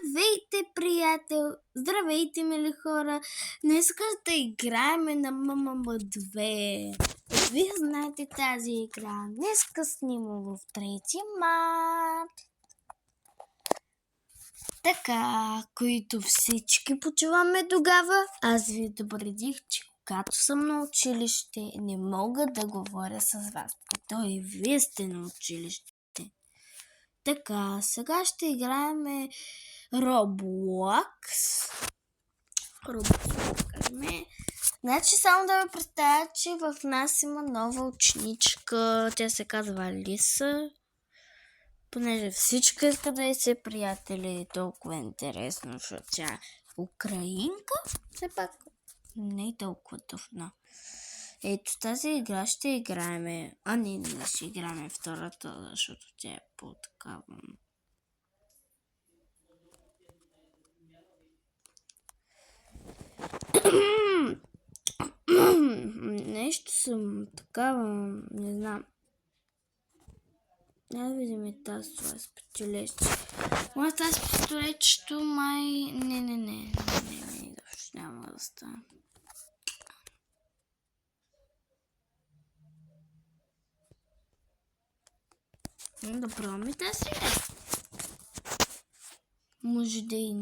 Здравейте, приятел! Здравейте, мили хора! Днес да играем на МММ2. Вие знаете тази игра. Днеска снимам в 3 март. Така, които всички почуваме тогава, аз ви предупредих, че когато съм на училище, не мога да говоря с вас. Ето и вие сте на училище. Така, сега ще играем Roblox. Значи само да ви представя, че в нас има нова ученичка. Тя се казва Лиса. Понеже всички искат да й се приятели, толкова интересно, защото тя е украинка. Все пак не е толкова тъпна. Ето тази игра ще играем. Не ще играем втората, защото тя е по-такава. Нещо съм такава, не знам. Да видим и тази това с пистолетче. Моята тази с пистолетчето май... Не, изобщо няма да стане. Да пробваме тази. Може да е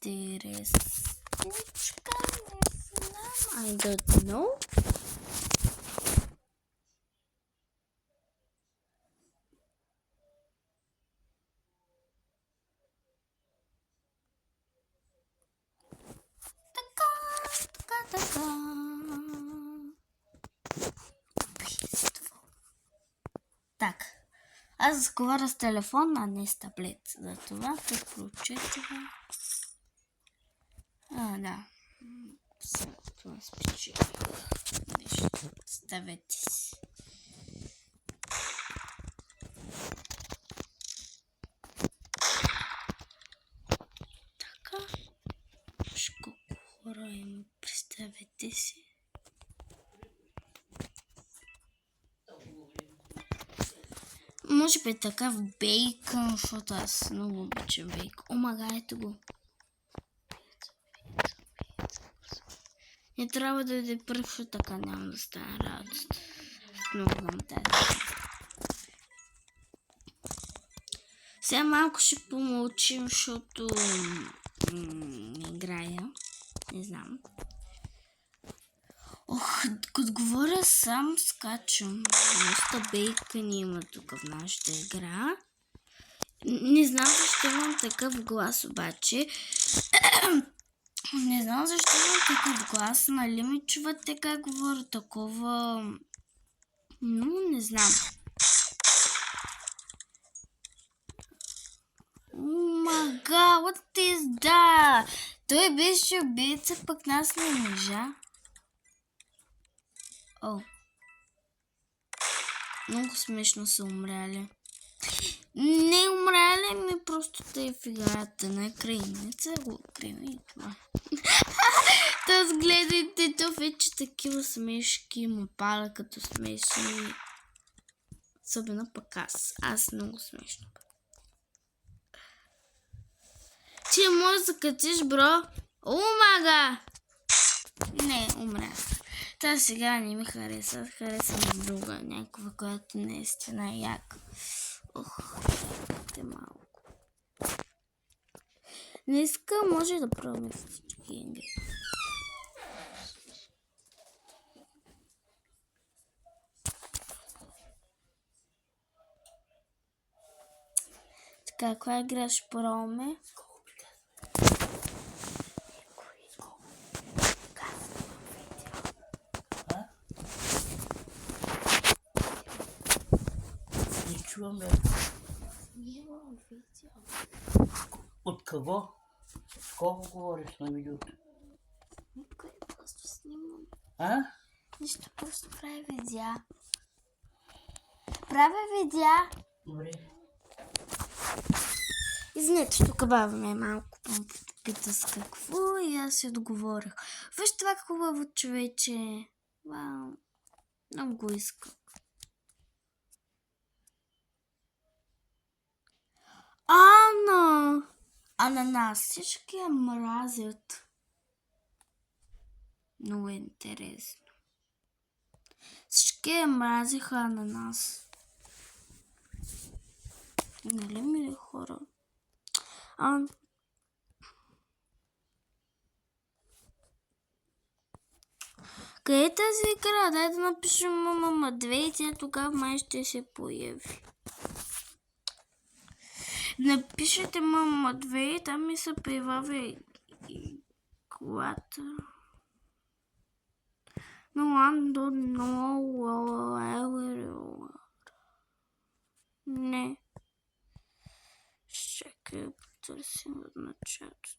интересничка, не знам. I don't know. Така. Так. Аз говоря с телефон, а не с таблет. Затова включете. Да. Сега това спечели. Ставете си. Така. Колко хора има, представете си. Може би такъв бейкън, защото аз много обичам бейкън. Омага, ето го. Не трябва да иде пръв, защото така няма да стане радост. Много към тази. Сега малко ще помълчим, защото не играя. Не знам. Като говоря сам, скачам. Доста бейкъни има тук в нашата игра. Не знам защо имам такъв глас обаче. Не знам защо имам такъв глас. Нали ми чувате как говоря такова... Но не знам. Мага, what is that? Той беше убийца, пък нас не можа. Много смешно са умряли. Не умряли ми, просто тъй в играта на крайница го крайни това. Таз гледайте, то вече такива смешки има пада като смешни. Особено пък аз. Аз много смешно. Ти може да закачиш, бро? Омага! Не, умря. Та сега не ми хареса. Харесвам друга, някаква, която наистина е яка. Те малко. Днеска може да пробваме всички игри. Така, коя игра ще пробваме? Чувам, бе. От кого? Колко говориш на минута? Никой, просто снимам. Нищо, просто прави видеа. Правя видеа. Добре. Извинете, тук баба ме малко пита с какво и аз си отговорих. Виж това хубаво човече. Вау. Много го искам. Ана! Ананас. Всички я мразят. Много е интересно. Всички я мразиха ананас. Нали, мили хора? Къде е тази игра? Дай да напишем мама 2 и тя тогава май ще се появи. Напишете мама 2 и там ми се появява иглата. No one don't know where. Не. Чакай, потърсим от началото.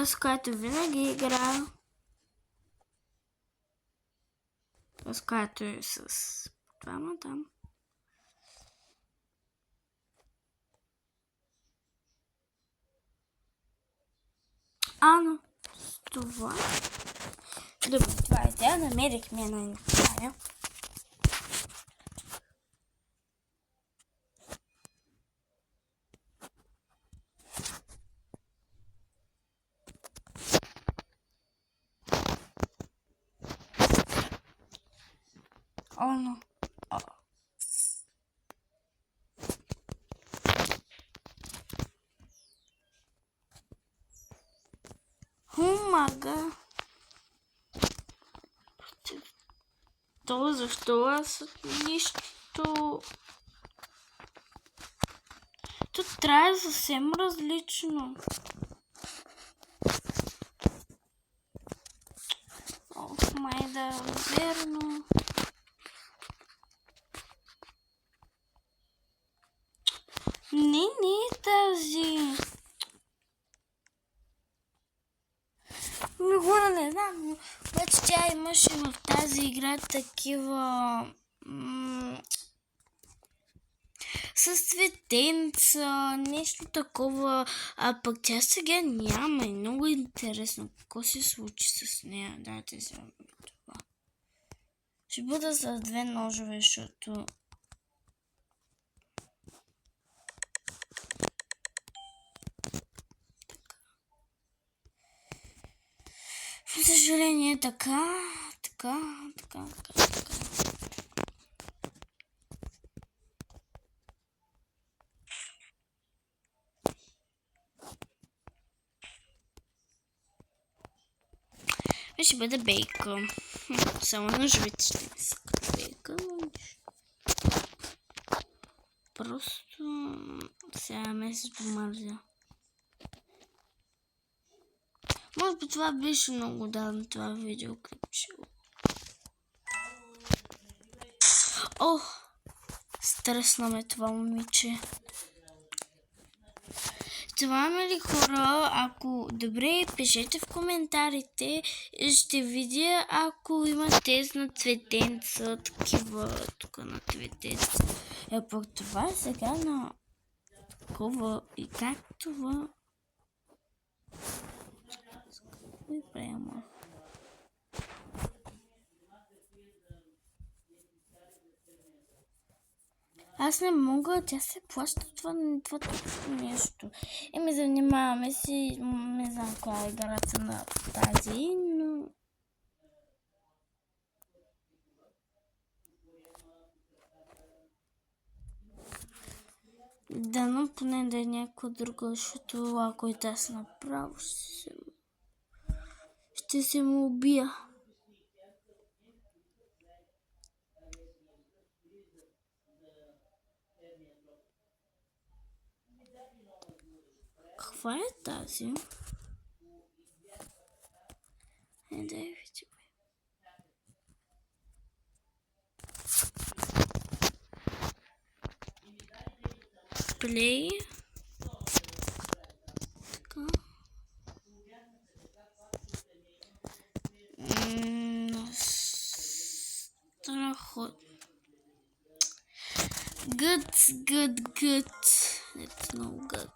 С която винаги играя. С която е с двама там. Но с това. Добре, това е тя. Намерихме я най-накрая. Но. Мага. То защо аз нищо... То трябва съвсем различно. Май да е верно. Не е тази. Хора, не знам, но обаче тя имаше в тази игра такива с цветенца, нещо такова, а пък тя сега няма и много интересно какво се случи с нея. Дайте сега това. Ще бъда с 2 ножове, защото... За съжаление, така. Ще бъде бейкън. Само ножовете ще не са бейкън. Просто сега ме се помързя. Може би това беше много давно това видеоклипче. Стресна ме това момиче. Това, мили хора, ако добре, пишете в коментарите, ще видя, ако има тези на цветенца, такива тук на цветенца. Пък това е сега на такова и как това... Кой приема? Аз не мога, тя се плаща това нещо. Занимаваме си, не знам коя е играта на тази, но... Да, но поне да е някаква друга, защото ако и аз направо ще се му убия. Каква е тази? Да я видим. Плей. Така. Страхотно. Good. It's no good.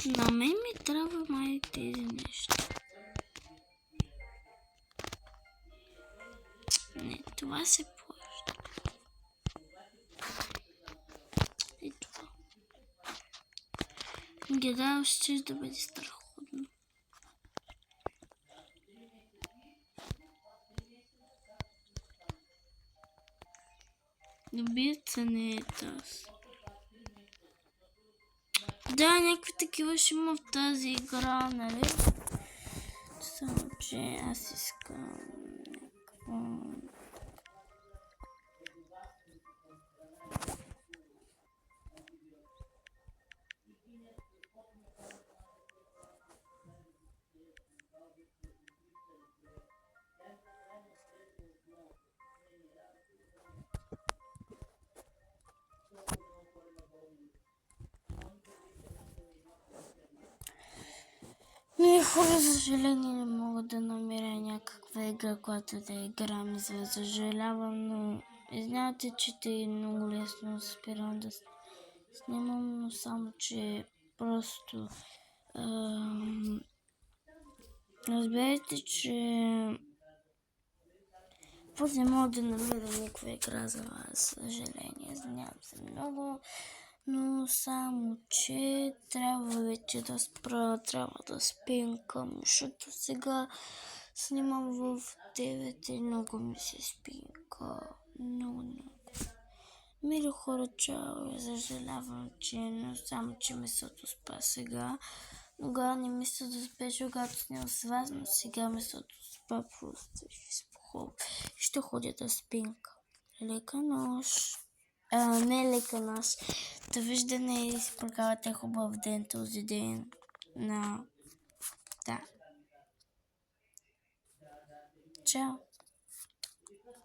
На мен ми трябва май тези неща. Не, това се плаща. И това. Гледал ще да бъде страхотно. Добиеца не е тази. Да, някакви такива ще има в тази игра, нали? Само, че аз искам някакво... Не, хора, за съжаление не мога да намеря някаква игра, която да играм извън. Съжалявам, но знаете, че те е много лесно спирам да снимам, но само, че просто разберете, че просто не мога да намеря никаква игра за вас, съжаление, извинявам се много. Но само, че трябва вече да спра, трябва да спинкам, защото сега снимам в 9 и много ми се спинка. Много. Мили хора, чао, съжалявам, че но само, че мисълта спа сега. Тогава не мисля да спеше, когато снимам с вас, но сега мисълта спа просто ще ходя да спинка. Лека нощ. Не лека нощ. Довиждане и си прекарате хубав ден този ден. Да. Чао.